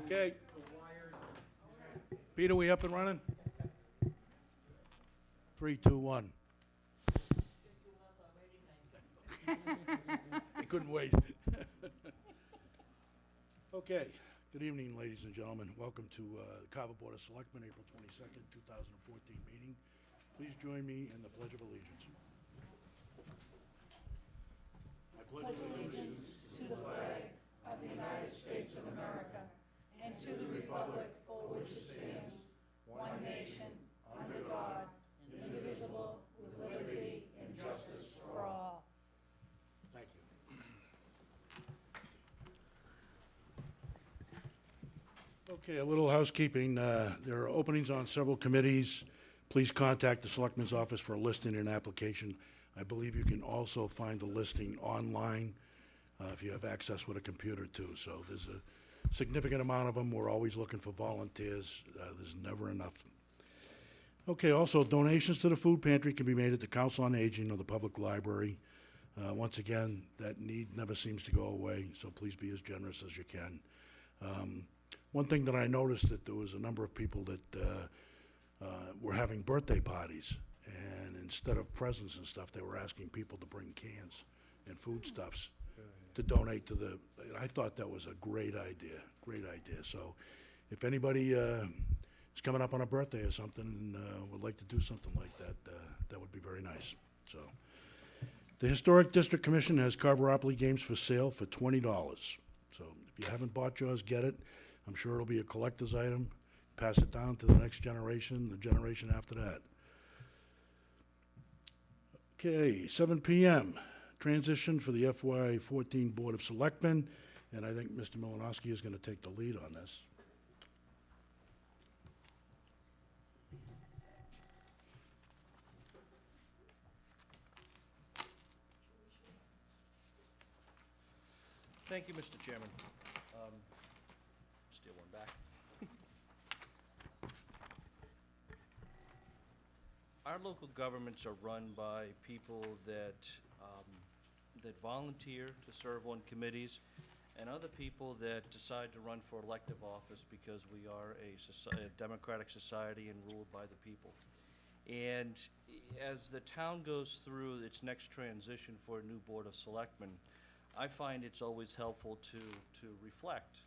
Okay. Peter, we up and running? 3, 2, 1. They couldn't wait. Okay. Good evening, ladies and gentlemen. Welcome to the Carver Board of Selectmen, April 22nd, 2014 meeting. Please join me in the Pledge of Allegiance. I Pledge allegiance to the flag of the United States of America and to the republic for which it stands, one nation, under God, indivisible, with liberty and justice for all. Thank you. Okay, a little housekeeping. There are openings on several committees. Please contact the Selectmen's office for a listing and application. I believe you can also find the listing online if you have access with a computer too. So there's a significant amount of them. We're always looking for volunteers. There's never enough. Okay, also donations to the food pantry can be made at the Council on Aging or the Public Library. Once again, that need never seems to go away, so please be as generous as you can. One thing that I noticed that there was a number of people that were having birthday parties, and instead of presents and stuff, they were asking people to bring cans and foodstuffs to donate to the, I thought that was a great idea. So if anybody is coming up on a birthday or something and would like to do something like that, that would be very nice. So the Historic District Commission has Carveropoly games for sale for $20. So if you haven't bought yours, get it. I'm sure it'll be a collector's item. Pass it down to the next generation, the generation after that. Okay, 7 p.m. Transition for the FY14 Board of Selectmen, and I think Mr. Malinowski is going to take the lead on this. Thank you, Mr. Chairman. Steal one back. Our local governments are run by people that volunteer to serve on committees, and other people that decide to run for elective office because we are a democratic society and ruled by the people. And as the town goes through its next transition for a new Board of Selectmen, I find it's always helpful to reflect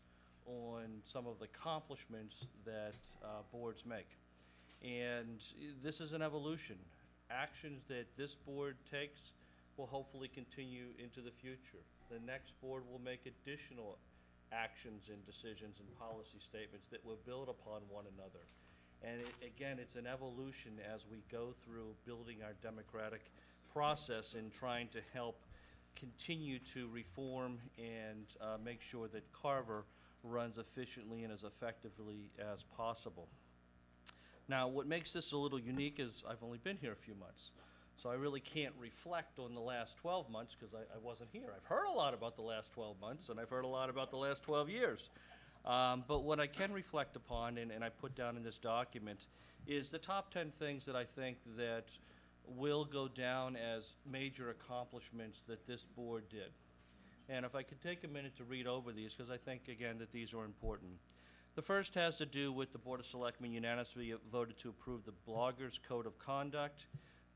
on some of the accomplishments that boards make. And this is an evolution. Actions that this board takes will hopefully continue into the future. The next board will make additional actions and decisions and policy statements that will build upon one another. And again, it's an evolution as we go through building our democratic process and trying to help continue to reform and make sure that Carver runs efficiently and as effectively as possible. Now, what makes this a little unique is I've only been here a few months, so I really can't reflect on the last 12 months because I wasn't here. I've heard a lot about the last 12 months, and I've heard a lot about the last 12 years. But what I can reflect upon, and I put down in this document, is the top 10 things that I think that will go down as major accomplishments that this board did. And if I could take a minute to read over these, because I think, again, that these are important. The first has to do with the Board of Selectmen unanimously voted to approve the Bloggers Code of Conduct.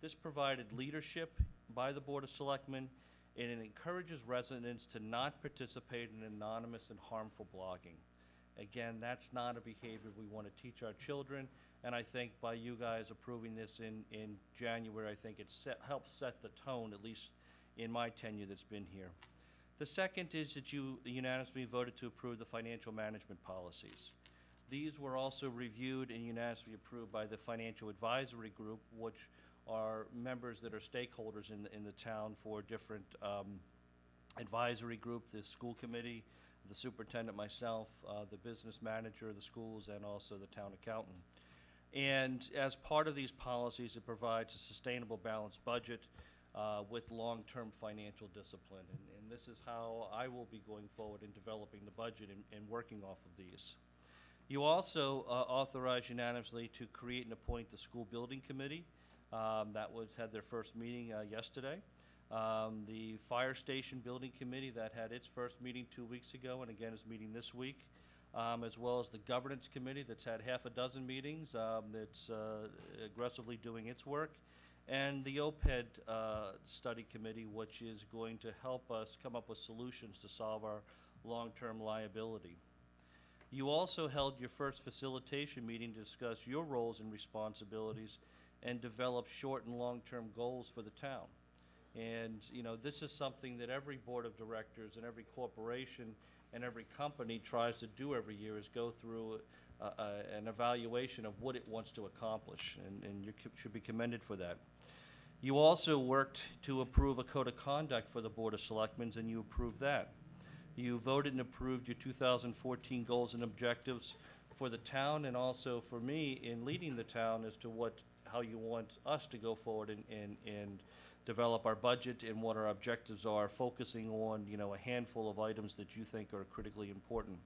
This provided leadership by the Board of Selectmen, and it encourages residents to not participate in anonymous and harmful blogging. Again, that's not a behavior we want to teach our children, and I think by you guys approving this in January, I think it helps set the tone, at least in my tenure that's been here. The second is that you unanimously voted to approve the financial management policies. These were also reviewed and unanimously approved by the Financial Advisory Group, which are members that are stakeholders in the town for different advisory group, the school committee, the superintendent, myself, the business manager of the schools, and also the town accountant. And as part of these policies, it provides a sustainable balanced budget with long-term financial discipline. And this is how I will be going forward in developing the budget and working off of these. You also authorized unanimously to create and appoint the school building committee. That had their first meeting yesterday. The fire station building committee that had its first meeting 2 weeks ago and again is meeting this week. as well as the Governance Committee that's had half a dozen meetings, that's aggressively doing its work, and the OPED Study Committee, which is going to help us come up with solutions to solve our long-term liability. You also held your first facilitation meeting to discuss your roles and responsibilities and develop short and long-term goals for the town. And, you know, this is something that every board of directors and every corporation and every company tries to do every year, is go through an evaluation of what it wants to accomplish, and you should be commended for that. You also worked to approve a code of conduct for the Board of Selectmen, and you approved that. You voted and approved your 2014 goals and objectives for the town, and also for me in leading the town as to how you want us to go forward and develop our budget and what our objectives are, focusing on, you know, a handful of items that you think are critically important.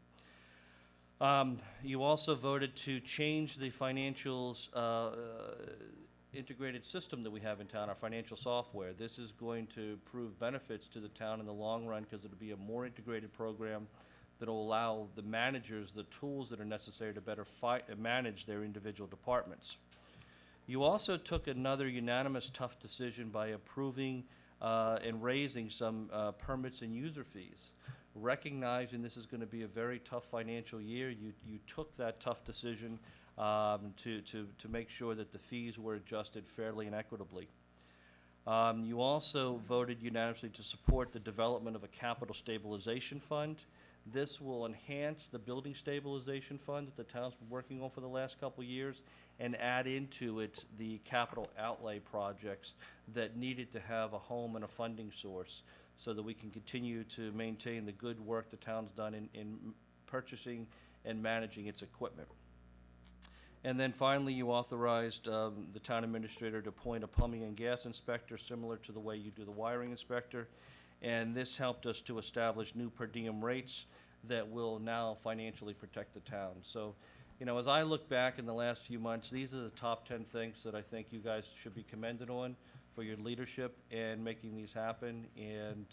You also voted to change the financials integrated system that we have in town, our financial software. This is going to prove benefits to the town in the long run, because it'll be a more integrated program that'll allow the managers the tools that are necessary to better manage their individual departments. You also took another unanimous tough decision by approving and raising some permits and user fees. Recognizing this is going to be a very tough financial year, you took that tough decision to make sure that the fees were adjusted fairly and equitably. You also voted unanimously to support the development of a capital stabilization fund. This will enhance the building stabilization fund that the town's been working on for the last couple of years, and add into it the capital outlay projects that needed to have a home and a funding source, so that we can continue to maintain the good work the town's done in purchasing and managing its equipment. And then finally, you authorized the town administrator to appoint a plumbing and gas inspector, similar to the way you do the wiring inspector. And this helped us to establish new per diem rates that will now financially protect the town. So, you know, as I look back in the last few months, these are the top 10 things that I think you guys should be commended on for your leadership and making these happen. And,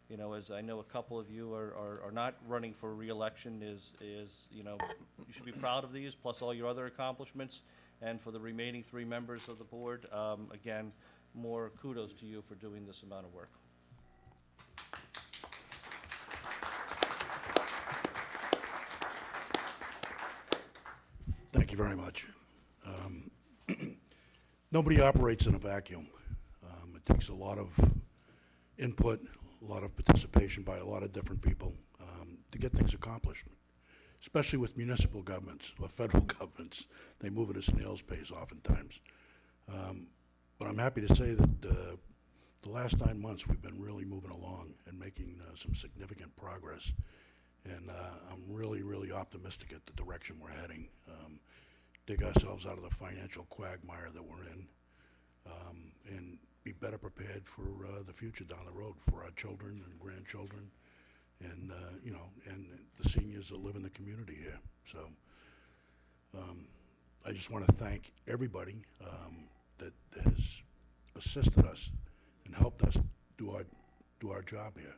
you know, as I know a couple of you are not running for re-election, you know, you should be proud of these, plus all your other accomplishments. And for the remaining 3 members of the board, again, more kudos to you for doing this amount of work. Thank you very much. Nobody operates in a vacuum. It takes a lot of input, a lot of participation by a lot of different people to get things accomplished, especially with municipal governments or federal governments. They move at a snail's pace oftentimes. But I'm happy to say that the last 9 months we've been really moving along and making some significant progress. And I'm really, really optimistic at the direction we're heading. Dig ourselves out of the financial quagmire that we're in, and be better prepared for the future down the road for our children and grandchildren, and you know, and the seniors that live in the community here. So I just want to thank everybody that has assisted us and helped us do our job here.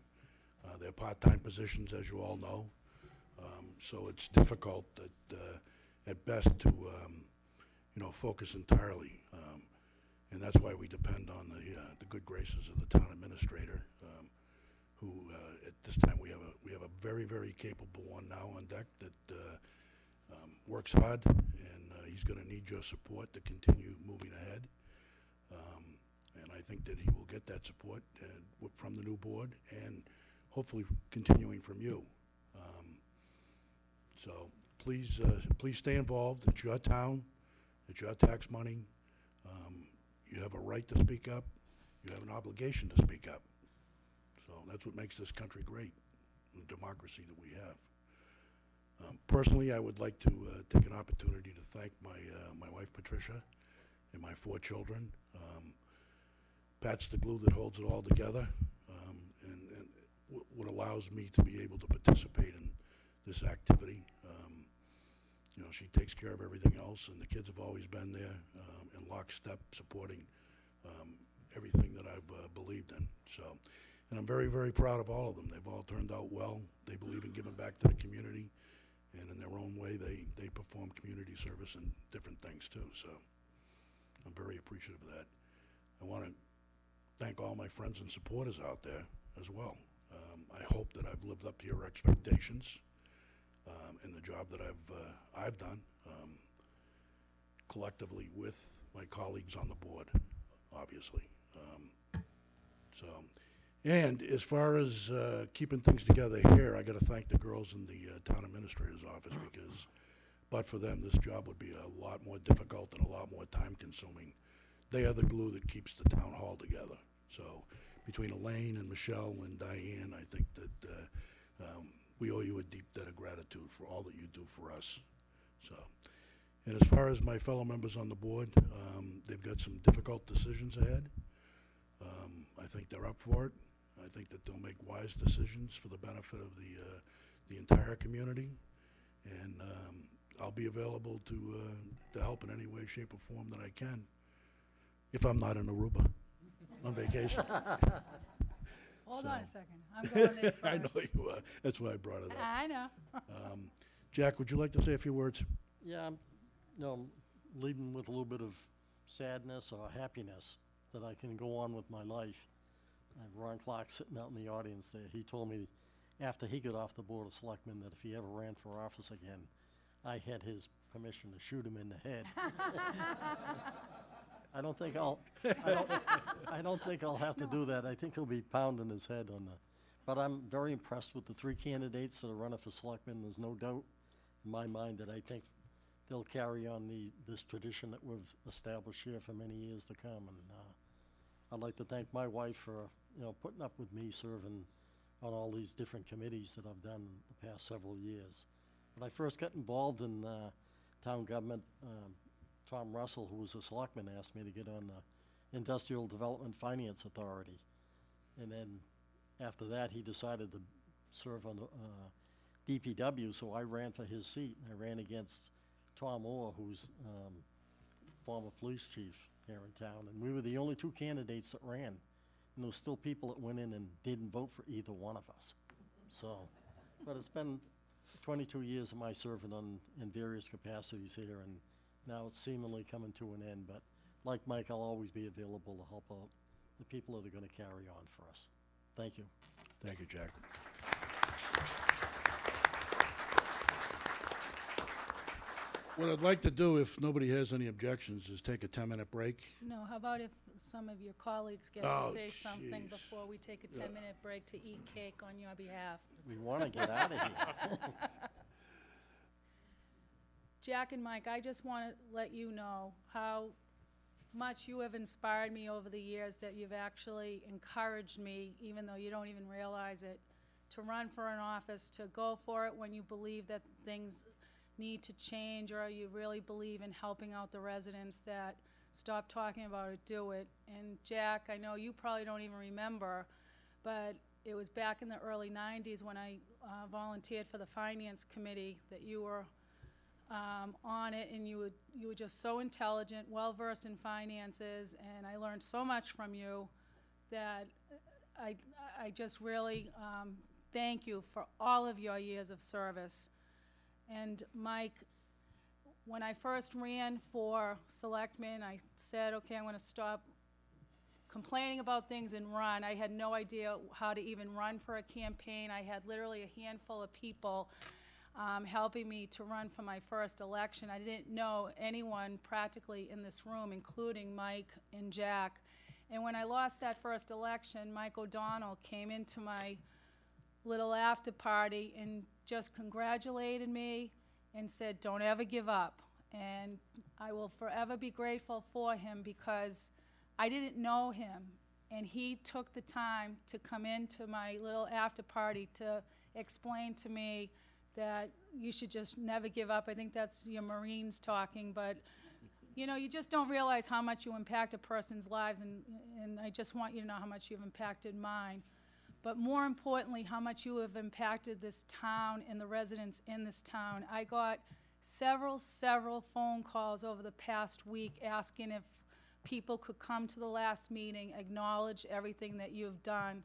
They're part-time positions, as you all know, so it's difficult at best to you know, focus entirely, and that's why we depend on the good graces of the town administrator, who at this time we have a very, very capable one now on deck that works hard, and he's going to need your support to continue moving ahead. And I think that he will get that support from the new board, and hopefully continuing from you. So please stay involved. It's your town. It's your tax money. You have a right to speak up. You have an obligation to speak up. So that's what makes this country great, the democracy that we have. Personally, I would like to take an opportunity to thank my wife, Patricia, and my 4 children. Pat's the glue that holds it all together, and what allows me to be able to participate in this activity. You know, she takes care of everything else, and the kids have always been there in lockstep, supporting everything that I've believed in. So, and I'm very, very proud of all of them. They've all turned out well. They believe in giving back to the community, community service and different things too, so I'm very appreciative of that. I want to thank all my friends and supporters out there as well. I hope that I've lived up to your expectations in the job that I've done collectively with my colleagues on the board, obviously. And as far as keeping things together here, I got to thank the girls in the town administrator's office, because but for them, this job would be a lot more difficult and a lot more time-consuming. They are the glue that keeps the town hall together. So between Elaine and Michelle and Diane, I think that we owe you a deep debt of gratitude for all that you do for us. So, and as far as my fellow members on the board, they've got some difficult decisions ahead. I think they're up for it. I think that they'll make wise decisions for the benefit of the entire community. And I'll be available to help in any way, shape, or form that I can, if I'm not in Aruba on vacation. Hold on a second, I'm going there first. I know you are. That's why I brought it up. I know. Jack, would you like to say a few words? Yeah, I'm leading with a little bit of sadness or happiness that I can go on with my life. I have Ron Clark sitting out in the audience there. He told me after he got off the Board of Selectmen that if he ever ran for office again, I had his permission to shoot him in the head. I don't think I'll have to do that. I think he'll be pounding his head on the, but I'm very impressed with the three candidates that are running for selectmen. There's no doubt in my mind that I think they'll carry on this tradition that we've established here for many years to come. And I'd like to thank my wife for, putting up with me serving on all these different committees that I've done the past several years. When I first got involved in town government, Tom Russell, who was a selectman, asked me to get on the Industrial Development Finance Authority. And then after that, he decided to serve on the DPW, so I ran for his seat. I ran against Tom Orr, who's former police chief here in town, and we were the only two candidates that ran. And there was still people that went in and didn't vote for either one of us. So, but it's been 22 years of my serving in various capacities here, and now it's seemingly coming to an end. But like Mike, I'll always be available to help out the people that are going to carry on for us. Thank you. Thank you, Jack. What I'd like to do, if nobody has any objections, is take a 10-minute break. No, how about if some of your colleagues get Oh, to say something jeez. before we take a 10-minute break to eat cake on your behalf? We want to get out of here. Jack and Mike, I just want to let you know how much you have inspired me over the years, that you've actually encouraged me, even though you don't even realize it, to run for an office, to go for it when you believe that things need to change, or you really believe in helping out the residents, that stop talking about it, do it. And Jack, I know you probably don't even remember, but it was back in the early 90s when I volunteered for the Finance Committee that you were on it, and you were just so intelligent, well-versed in finances, and I learned so much from you that I just really thank you for all of your years of service. And Mike, when I first ran for selectman, I said, okay, I'm gonna stop complaining about things and run. I had no idea how to even run for a campaign. I had literally a handful of people helping me to run for my first election. I didn't know anyone practically in this room, including Mike and Jack. And when I lost that first election, Mike O'Donnell came into my little after party and just congratulated me and said, don't ever give up. And I will forever be grateful for him, because I didn't know him, and he took the time to come into my little after party to explain to me that you should just never give up. I think that's your Marines talking, but you just don't realize how much you impact a person's lives, and I just want you to know how much you've impacted mine. But more importantly, how much you have impacted this town and the residents in this town. I got several phone calls over the past week asking if people could come to the last meeting, acknowledge everything that you've done.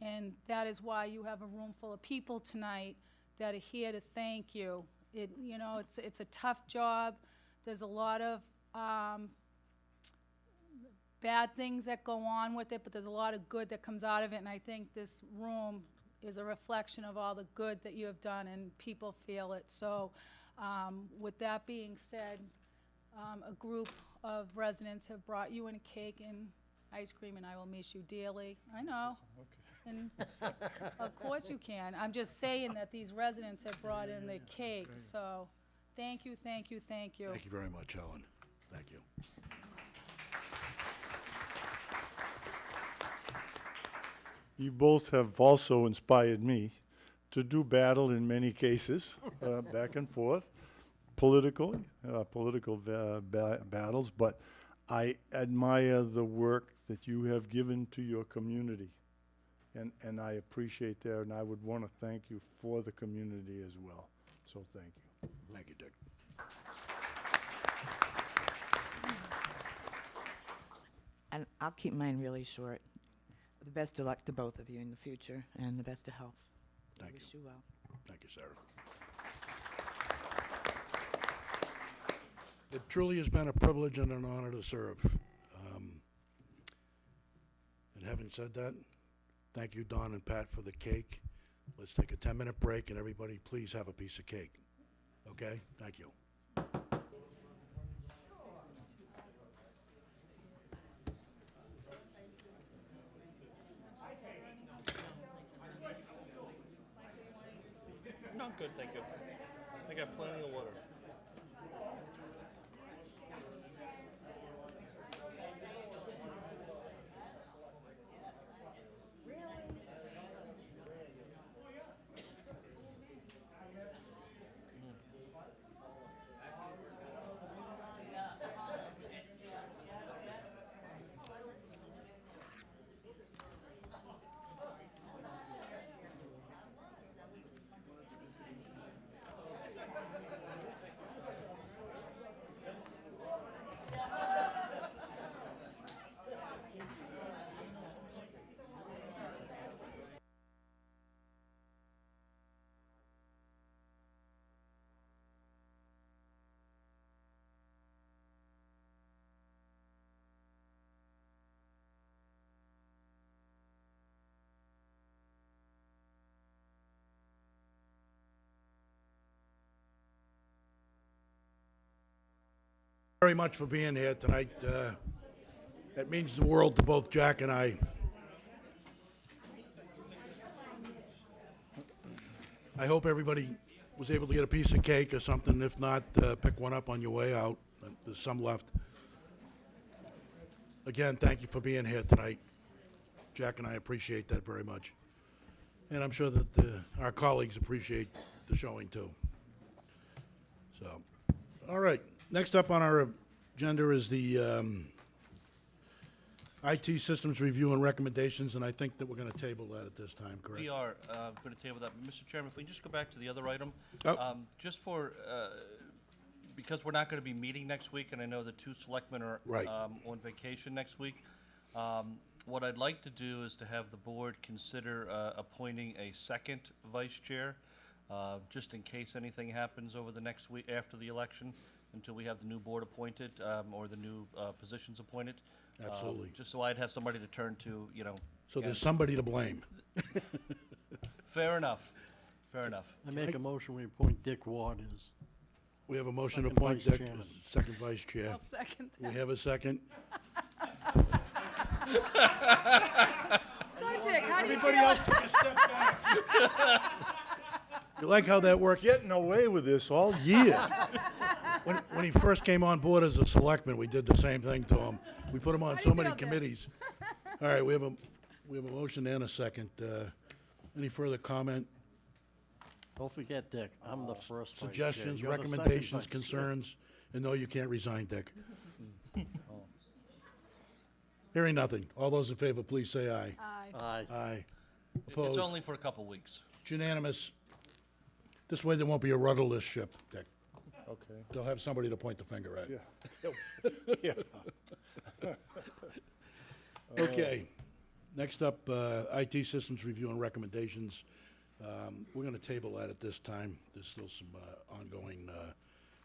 And that is why you have a room full of people tonight that are here to thank you. it's a tough job. There's a lot of, bad things that go on with it, but there's a lot of good that comes out of it, and I think this room is a reflection of all the good that you have done, and people feel it. So, with that being said, a group of residents have brought you in a cake and ice cream, and I will miss you dearly. I know. And of course you can. I'm just saying that these residents have brought in the cake, so thank you, thank you, thank you. Thank you very much, Helen. Thank you. You both have also inspired me to do battle in many cases, back and forth, political battles, but I admire the work that you have given to your community, and I appreciate that, and I would want to thank you for the community as well. So thank you. Thank you, Dick. And I'll keep mine really short. The best of luck to both of you in the future, and the best of health. Thank I wish you well. Thank you, Sarah. It truly has been a privilege and an honor to serve. And having said that, thank you, Don and Pat, for the cake. Let's take a 10-minute break, and everybody, please have a piece of cake. Okay? Thank you. No, I'm good, thank you. I got plenty of water. Very much for being here tonight. That means the world to both Jack and I. I hope everybody was able to get a piece of cake or something. If not, pick one up on your way out. There's some left. Again, thank you for being here tonight. Jack and I appreciate that very much. And I'm sure that our colleagues appreciate the showing too. So, all right. Next up on our agenda is the IT systems review and recommendations, and I think that we're going to table that at this time, correct? We are going to table that. Mr. Chairman, if we can just go back to the other item. Oh. Just for, because we're not going to be meeting next week, and I know the two selectmen are Right. On vacation next week, what I'd like to do is to have the board consider appointing a second vice chair, just in case anything happens over the next week after the election, until we have the new board appointed, or the new positions appointed. Absolutely. Just so I'd have somebody to turn to, So again. there's somebody to blame. Fair enough, fair enough. I make a motion, we appoint Dick Ward as, We have a motion to Second appoint vice Dick chairman. as second vice chair. I'll second We that. have a second. So Dick, how do you Everybody feel? else take a step back. You like how that worked? Getting away with this all year. When he first came on board as a selectman, we did the same thing to him. We put him on How do so you many feel, Dick? committees. All right, we have a motion and a second. Any further comment, don't forget, Dick, I'm the first vice chair. suggestions, You're the second recommendations, vice chair. concerns? And no, you can't resign, Dick. Hearing nothing. All those in favor, please say aye. Aye. Aye. Aye. It's Opposed? only for a couple weeks. It's unanimous. This way there won't be a rudderless ship, Dick. Okay. They'll have somebody to point the finger at. Yeah. Yeah. Okay. Next up, IT systems review and recommendations. We're going to table that at this time. There's still some ongoing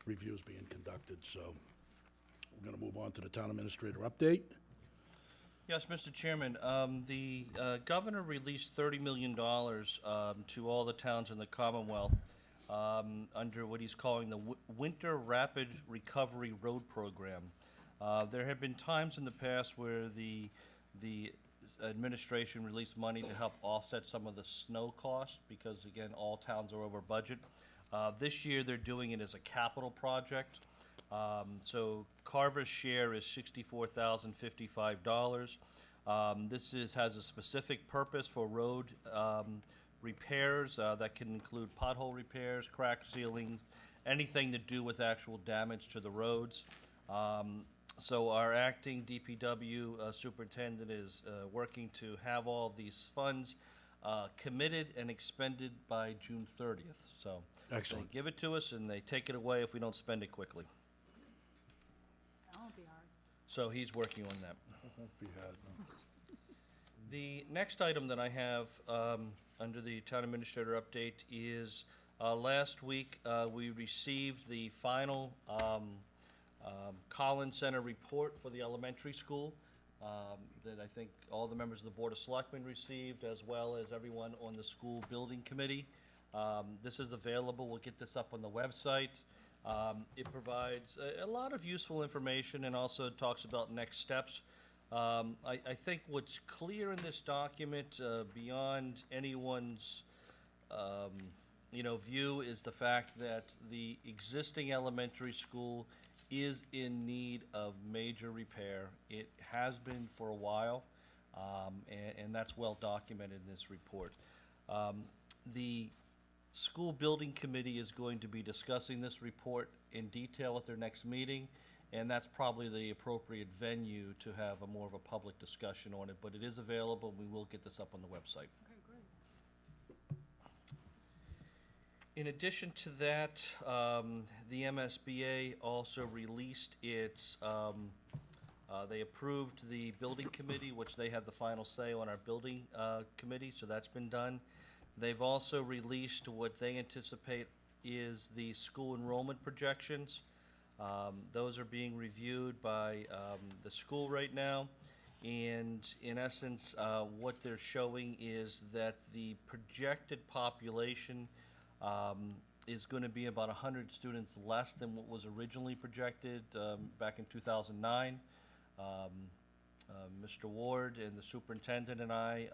reviews being conducted, so we're going to move on to the town administrator update. Yes, Mr. Chairman, the governor released $30 million to all the towns in the Commonwealth under what he's calling the Winter Rapid Recovery Road Program. There have been times in the past where the administration released money to help offset some of the snow costs because, again, all towns are over budget. This year, they're doing it as a capital project. So Carver's share is $64,055. This has a specific purpose for road repairs that can include pothole repairs, crack sealing, anything to do with actual damage to the roads. So our acting DPW superintendent is working to have all of these funds committed and expended by June 30th. So Excellent. they give it to us and they take it away if we don't spend it quickly. That won't be hard. So he's working on that. Won't be hard, no. The next item that I have under the town administrator update is last week we received the final Collins Center report for the elementary school that I think all the members of the Board of Selectmen received, as well as everyone on the school building committee. This is available. We'll get this up on the website. It provides a lot of useful information and also talks about next steps. I think what's clear in this document, beyond anyone's view, is the fact that the existing elementary school is in need of major repair. It has been for a while, and that's well documented in this report. The school building committee is going to be discussing this report in detail at their next meeting, and that's probably the appropriate venue to have a more of a public discussion on it, but it is available. We will get this up on the website. Okay, great. In addition to that, the MSBA also released its, they approved the building committee, which they have the final say on our building committee, so that's been done. They've also released what they anticipate is the school enrollment projections. Those are being reviewed by the school right now, and in essence, what they're showing is that the projected population is going to be about 100 students less than what was originally projected back in 2009. Mr. Ward and the superintendent and I,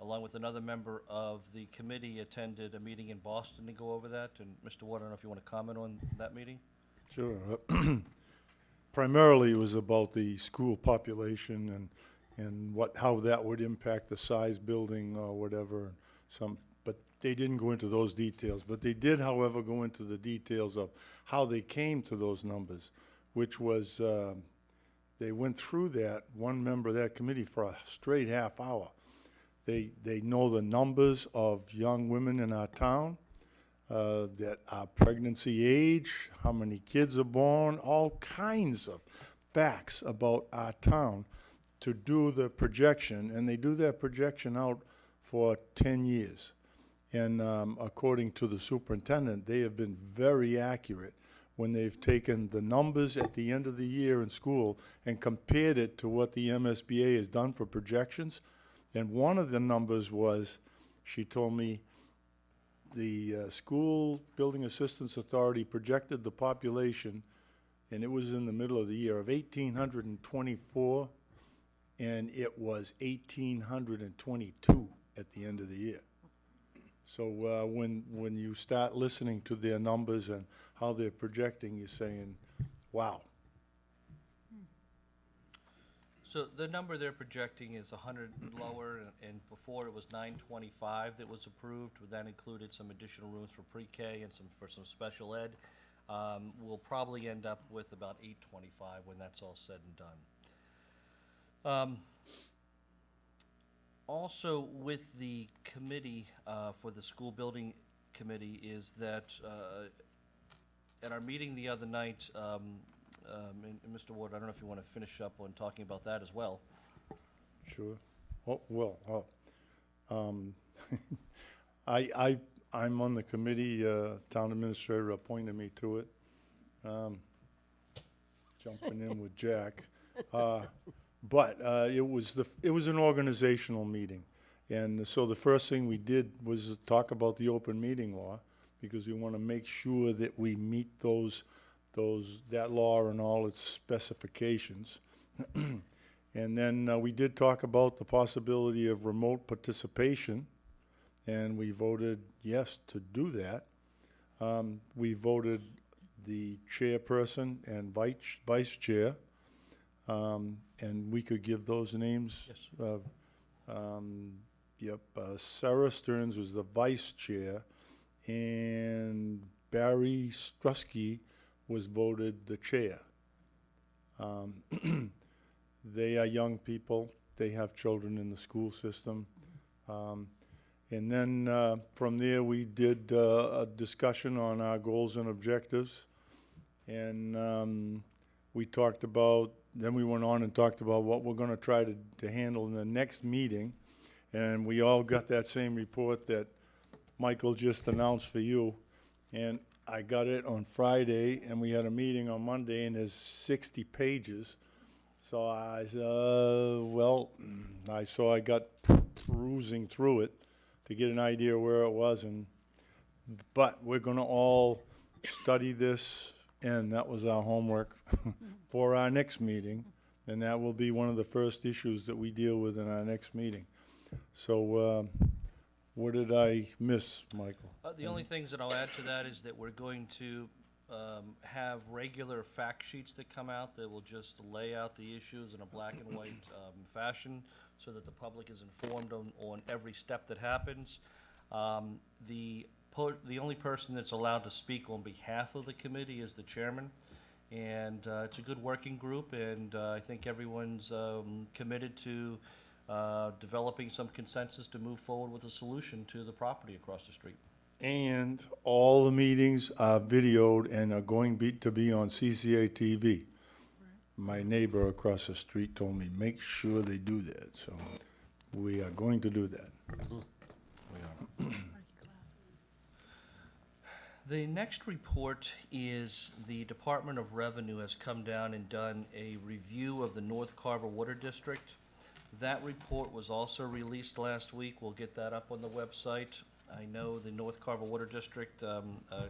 along with another member of the committee, attended a meeting in Boston to go over that. And Mr. Ward, I don't know if you want to comment on that meeting? Sure. Primarily, it was about the school population and how that would impact the size building or whatever. But they didn't go into those details. But they did, however, go into the details of how they came to those numbers, which was they went through that, one member of that committee, for a straight half hour. They know the numbers of young women in our town, that are pregnancy age, how many kids are born, all kinds of facts about our town to do the projection, and they do that projection out for 10 years. And according to the superintendent, they have been very accurate when they've taken the numbers at the end of the year in school and compared it to what the MSBA has done for projections. And one of the numbers was, she told me, the School Building Assistance Authority projected the population, and it was in the middle of the year, of 1,824, and it was 1,822 at the end of the year. So when you start listening to their numbers and how they're projecting, you're saying, wow. So the number they're projecting is 100 lower, and before it was 925 that was approved. That included some additional rooms for pre-K and for some special ed. We'll probably end up with about 825 when that's all said and done. Also with the committee for the school building committee is that at our meeting the other night, and Mr. Ward, I don't know if you want to finish up on talking about that as well. Sure. Oh, well, I'm on the committee, town administrator appointed me to it. Jumping in with Jack. But it was an organizational meeting. And so the first thing we did was talk about the open meeting law, because we want to make sure that we meet that law and all its specifications. And then we did talk about the possibility of remote participation, and we voted yes to do that. We voted the chairperson and vice chair, and we could give those names. Yes. Sarah Stearns was the vice chair, and Barry Strusky was voted the chair. They are young people. They have children in the school system. And then from there, we did a discussion on our goals and objectives. And we talked about, then we went on and talked about what we're going to try to handle in the next meeting. And we all got that same report that Michael just announced for you. And I got it on Friday, and we had a meeting on Monday, and there's 60 pages. So I said, I got perusing through it to get an idea where it was, but we're gonna all study this, and that was our homework for our next meeting, and that will be one of the first issues that we deal with in our next meeting. So, what did I miss, Michael? The only things that I'll add to that is that we're going to have regular fact sheets that come out that will just lay out the issues in a black and white fashion, so that the public is informed on every step that happens. The only person that's allowed to speak on behalf of the committee is the chairman, and it's a good working group, and I think everyone's committed to developing some consensus to move forward with a solution to the property across the street. And all the meetings are videoed and are going to be on CCA TV. My neighbor across the street told me, make sure they do that, so we are going to do that. The next report is the Department of Revenue has come down and done a review of the North Carver Water District. That report was also released last week. We'll get that up on the website. I know the North Carver Water District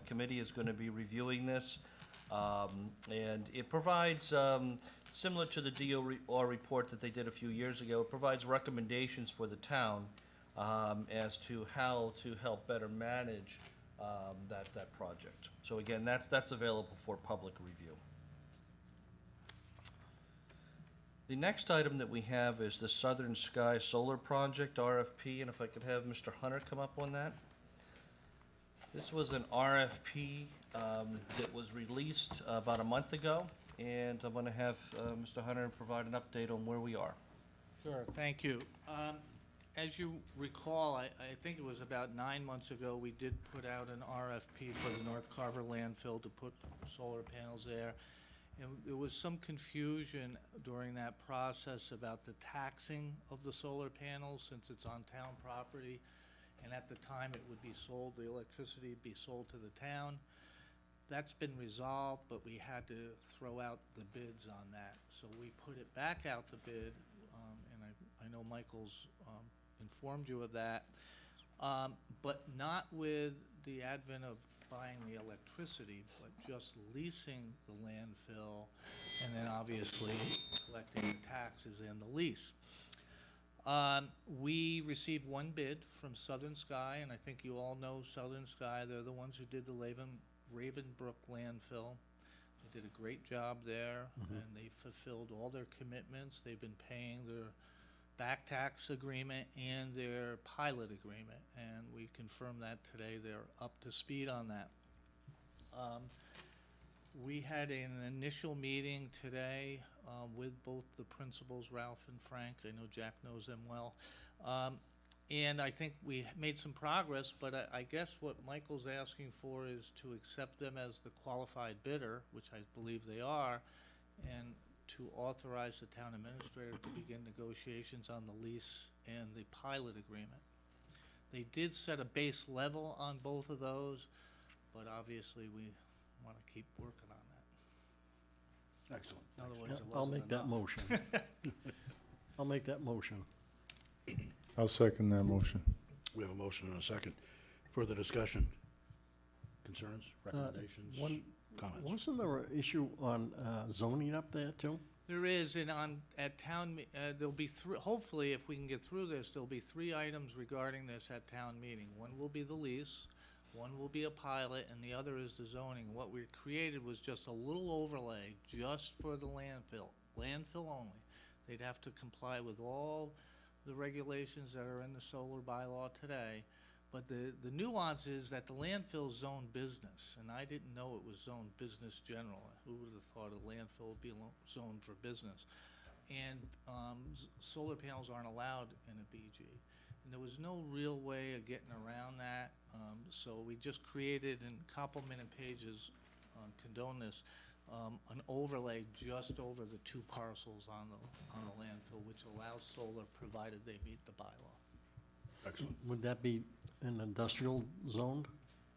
Committee is going to be reviewing this. And it provides, similar to the DOR report that they did a few years ago, it provides recommendations for the town as to how to help better manage that project. So again, that's available for public review. The next item that we have is the Southern Sky Solar Project, RFP, and if I could have Mr. Hunter come up on that. This was an RFP that was released about a month ago, and I'm going to have Mr. Hunter provide an update on where we are. Sure, thank you. As you recall, I think it was about 9 months ago, we did put out an RFP for the North Carver landfill to put solar panels there. And there was some confusion during that process about the taxing of the solar panels, since it's on town property. And at the time, it would be sold, the electricity would be sold to the town. That's been resolved, but we had to throw out the bids on that. So we put it back out to bid, and I know Michael's informed you of that, but not with the advent of buying the electricity, but just leasing the landfill, and then obviously collecting the taxes and the lease. We received one bid from Southern Sky, and I think you all know Southern Sky. They're the ones who did the Ravenbrook landfill. They did a great job there, and they fulfilled all their commitments. They've been paying their back tax agreement and their pilot agreement, and we confirmed that today. They're up to speed on that. We had an initial meeting today with both the principals, Ralph and Frank. I know Jack knows them well. And I think we made some progress, but I guess what Michael's asking for is to accept them as the qualified bidder, which I believe they are, and to authorize the town administrator to begin negotiations on the lease and the pilot agreement. They did set a base level on both of those, but obviously we want to keep working on that. Excellent. Otherwise, it I'll wasn't make that enough. motion. I'll make that motion. I'll second that motion. We have a motion and a second. Further discussion? Concerns, recommendations, comments? Wasn't there an issue on zoning up there too? There is, and at there'll be hopefully, if we can get through this, there'll be 3 items regarding this at town meeting. One will be the lease, one will be a pilot, and the other is the zoning. What we created was just a little overlay just for the landfill only. They'd have to comply with all the regulations that are in the solar bylaw today. But the nuance is that the landfill's zoned business, and I didn't know it was zoned business general. Who would have thought a landfill would be zoned for business? And solar panels aren't allowed in a BG. And there was no real way of getting around that, so we just created, in complemented pages, condone this, an overlay just over the 2 parcels on the landfill, which allows solar provided they meet the bylaw. Excellent. Would that be an industrial zone?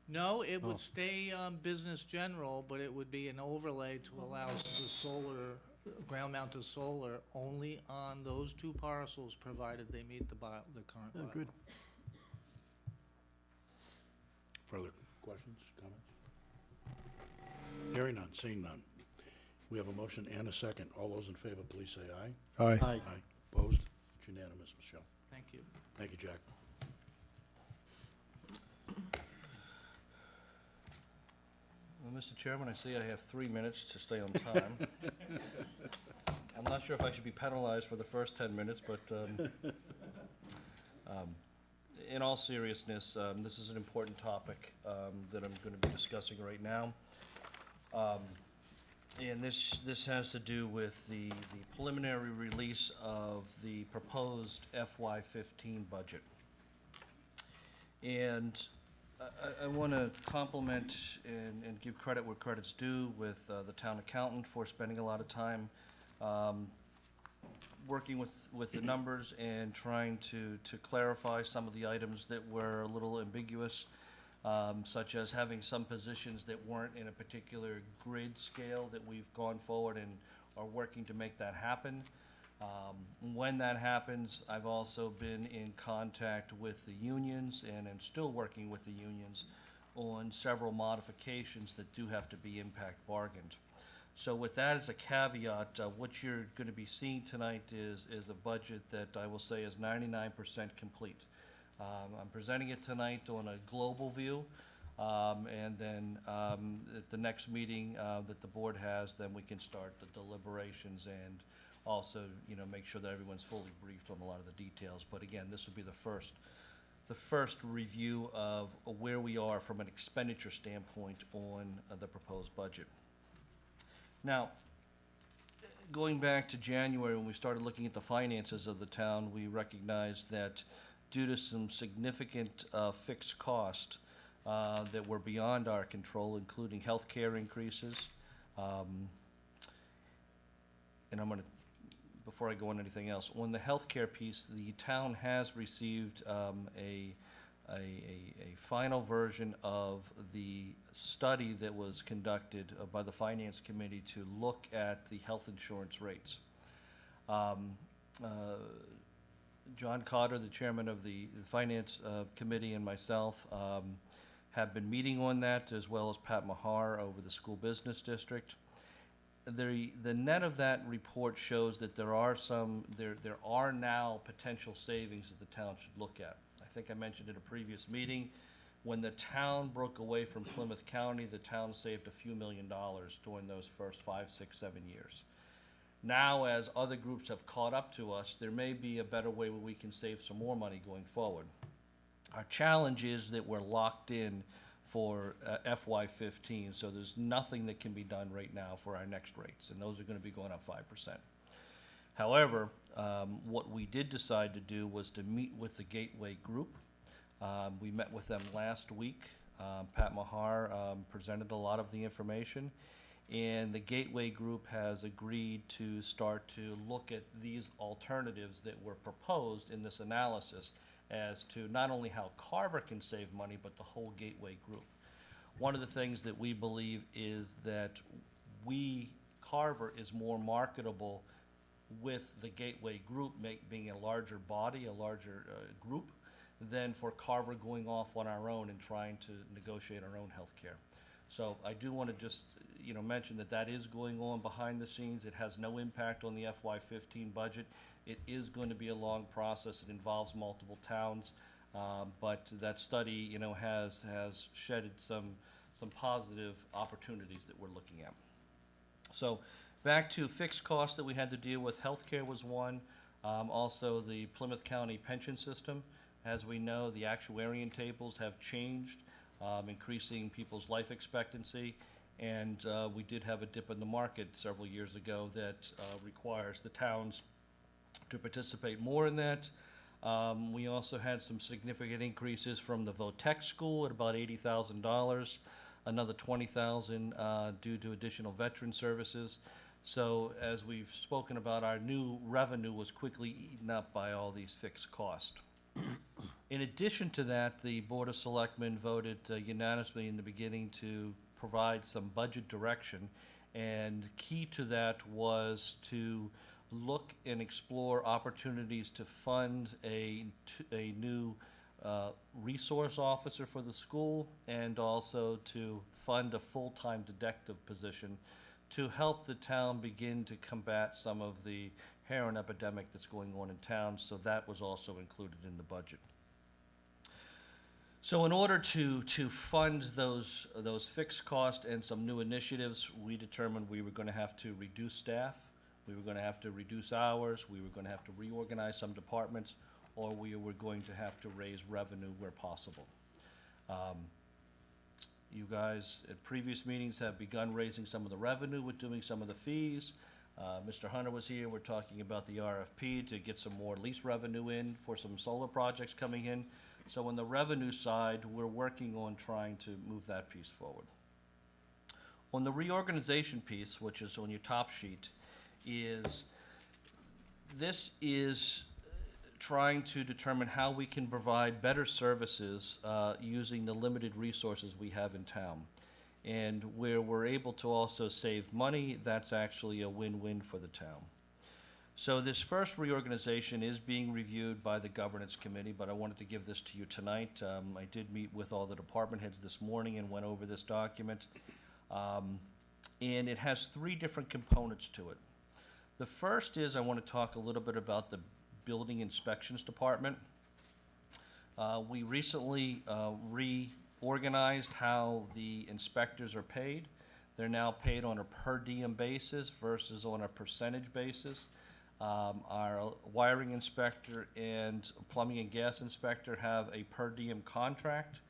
No, it Oh. would stay business general, but it would be an overlay to allow the solar, ground-mounted solar, only on those 2 parcels, provided they meet the current bylaw. Good. Further questions, comments? Hearing none, seeing none. We have a motion and a second. All those in favor, please say aye. Aye. Aye. Aye. Opposed? It's unanimous, Michelle. Thank you. Thank you, Jack. Well, Mr. Chairman, I see I have 3 minutes to stay on time. I'm not sure if I should be penalized for the first 10 minutes, but in all seriousness, this is an important topic that I'm going to be discussing right now. And this has to do with the preliminary release of the proposed FY15 budget. And I want to compliment and give credit where credit's due with the town accountant for spending a lot of time working with the numbers and trying to clarify some of the items that were a little ambiguous, such as having some positions that weren't in a particular grid scale that we've gone forward and are working to make that happen. When that happens, I've also been in contact with the unions and am still working with the unions on several modifications that do have to be impact bargained. So with that as a caveat, what you're going to be seeing tonight is a budget that I will say is 99% complete. I'm presenting it tonight on a global view, and then at the next meeting that the board has, then we can start the deliberations and also, make sure that everyone's fully briefed on a lot of the details. But again, this will be the first review of where we are from an expenditure standpoint on the proposed budget. Now, going back to January, when we started looking at the finances of the town, we recognized that due to some significant fixed cost that were beyond our control, including healthcare increases, and I'm going to, before I go on anything else, on the healthcare piece, the town has received a final version of the study that was conducted by the Finance Committee to look at the health insurance rates. John Cotter, the chairman of the Finance Committee, and myself have been meeting on that, as well as Pat Mahar over the School Business District. The net of that report shows that there are now potential savings that the town should look at. I think I mentioned at a previous meeting, when the town broke away from Plymouth County, the town saved a few $1 million during those first 5, 6, 7 years. Now, as other groups have caught up to us, there may be a better way where we can save some more money going forward. Our challenge is that we're locked in for FY15, so there's nothing that can be done right now for our next rates, and those are going to be going up 5%. However, what we did decide to do was to meet with the Gateway Group. We met with them last week. Pat Mahar presented a lot of the information, and the Gateway Group has agreed to start to look at these alternatives that were proposed in this analysis as to not only how Carver can save money, but the whole Gateway group. One of the things that we believe is that Carver is more marketable with the Gateway group being a larger body, a larger group, than for Carver going off on our own and trying to negotiate our own health care. So I do want to just, mention that that is going on behind the scenes. It has no impact on the FY15 budget. It is going to be a long process. It involves multiple towns, but that study, has shedded some positive opportunities that we're looking at. So back to fixed costs that we had to deal with, healthcare was one. Also, the Plymouth County pension system. As we know, the actuarial tables have changed, increasing people's life expectancy. And we did have a dip in the market several years ago that requires the towns to participate more in that. We also had some significant increases from the VOTEC school at about $80,000, another $20,000 due to additional veteran services. So as we've spoken about, our new revenue was quickly eaten up by all these fixed costs. In addition to that, the Board of Selectmen voted unanimously in the beginning to provide some budget direction, and key to that was to look and explore opportunities to fund a new resource officer for the school, and also to fund a full-time detective position to help the town begin to combat some of the heroin epidemic that's going on in town. So that was also included in the budget. So in order to fund those fixed costs and some new initiatives, we determined we were going to have to reduce staff, we were going to have to reduce hours, we were going to have to reorganize some departments, or we were going to have to raise revenue where possible. You guys at previous meetings have begun raising some of the revenue with doing some of the fees. Mr. Hunter was here. We're talking about the RFP to get some more lease revenue in for some solar projects coming in. So on the revenue side, we're working on trying to move that piece forward. On the reorganization piece, which is on your top sheet, this is trying to determine how we can provide better services using the limited resources we have in town. And where we're able to also save money, that's actually a win-win for the town. So this first reorganization is being reviewed by the governance committee, but I wanted to give this to you tonight. I did meet with all the department heads this morning and went over this document. And it has three different components to it. The first is I want to talk a little bit about the building inspections department. We recently reorganized how the inspectors are paid. They're now paid on a per diem basis versus on a percentage basis. Our wiring inspector and plumbing and gas inspector have a per diem contract,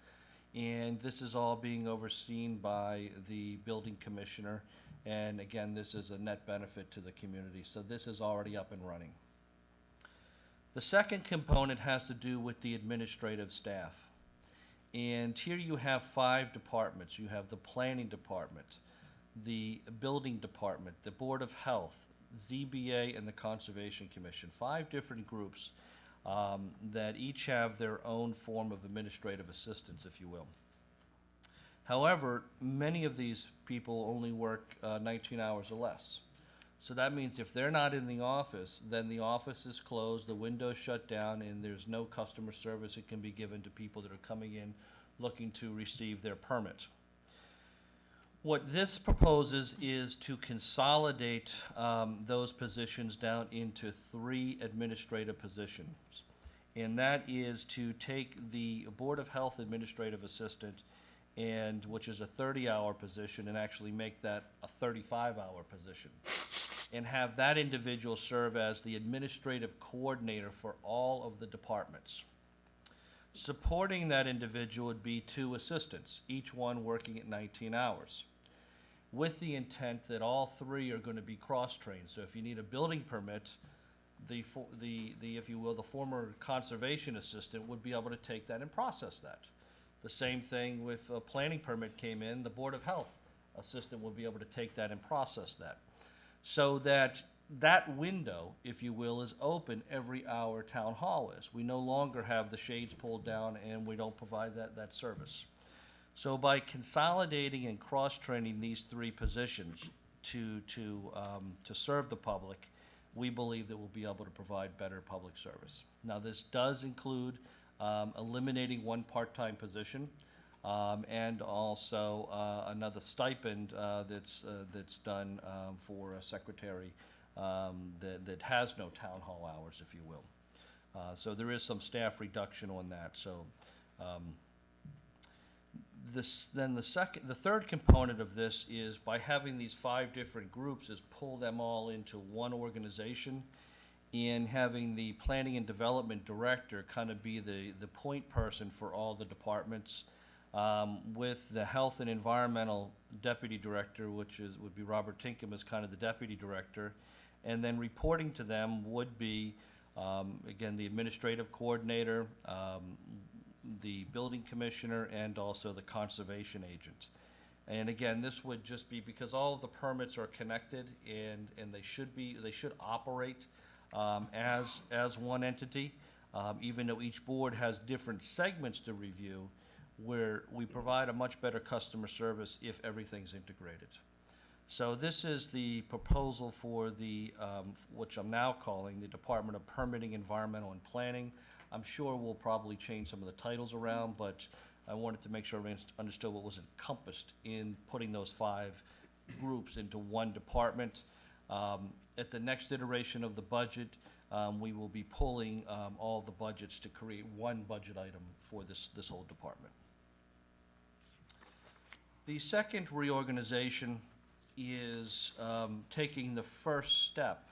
and this is all being overseen by the building commissioner. And again, this is a net benefit to the community, so this is already up and running. The second component has to do with the administrative staff. And here you have 5 departments. You have the planning department, the building department, the Board of Health, ZBA, and the Conservation Commission. 5 different groups that each have their own form of administrative assistance, if you will. However, many of these people only work 19 hours or less. So that means if they're not in the office, then the office is closed, the window's shut down, and there's no customer service that can be given to people that are coming in looking to receive their permit. What this proposes is to consolidate those positions down into 3 administrative positions. And that is to take the Board of Health Administrative Assistant, and which is a 30-hour position, and actually make that a 35-hour position. And have that individual serve as the administrative coordinator for all of the departments. Supporting that individual would be 2 assistants, each one working at 19 hours, with the intent that all 3 are going to be cross-trained. So if you need a building permit, if you will, the former conservation assistant would be able to take that and process that. The same thing with a planning permit came in, the Board of Health assistant would be able to take that and process that. So that that window, if you will, is open every hour town hall is. We no longer have the shades pulled down and we don't provide that service. So by consolidating and cross-training these three positions to serve the public, we believe that we'll be able to provide better public service. Now, this does include eliminating one part-time position, and also another stipend that's done for a secretary that has no town hall hours, if you will. So there is some staff reduction on that. So the third component of this is by having these 5 different groups is pull them all into one organization, and having the planning and development director kind of be the point person for all the departments, with the health and environmental deputy director, would be Robert Tinkham as kind of the deputy director, and then reporting to them would be, again, the administrative coordinator, the building commissioner, and also the conservation agent. And again, this would just be because all of the permits are connected, and they should operate as one entity, even though each board has different segments to review, where we provide a much better customer service if everything's integrated. So this is the proposal for the, which I'm now calling the Department of Permitting, Environmental, and Planning. I'm sure we'll probably change some of the titles around, but I wanted to make sure everyone understood what was encompassed in putting those 5 groups into one department. At the next iteration of the budget, we will be pulling all the budgets to create one budget item for this whole department. The second reorganization is taking the first step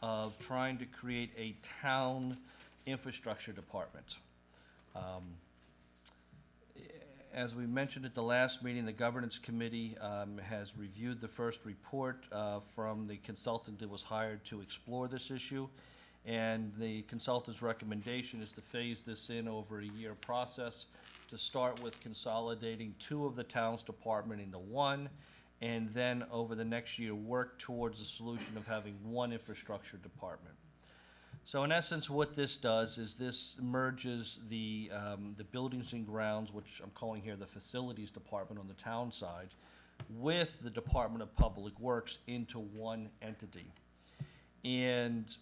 of trying to create a town infrastructure department. As we mentioned at the last meeting, the governance committee has reviewed the first report from the consultant that was hired to explore this issue, and the consultant's recommendation is to phase this in over a year process, to start with consolidating 2 of the town's department into one, and then over the next year work towards the solution of having one infrastructure department. So in essence, what this does is this merges the buildings and grounds, which I'm calling here the facilities department on the town side, with the Department of Public Works into one entity. And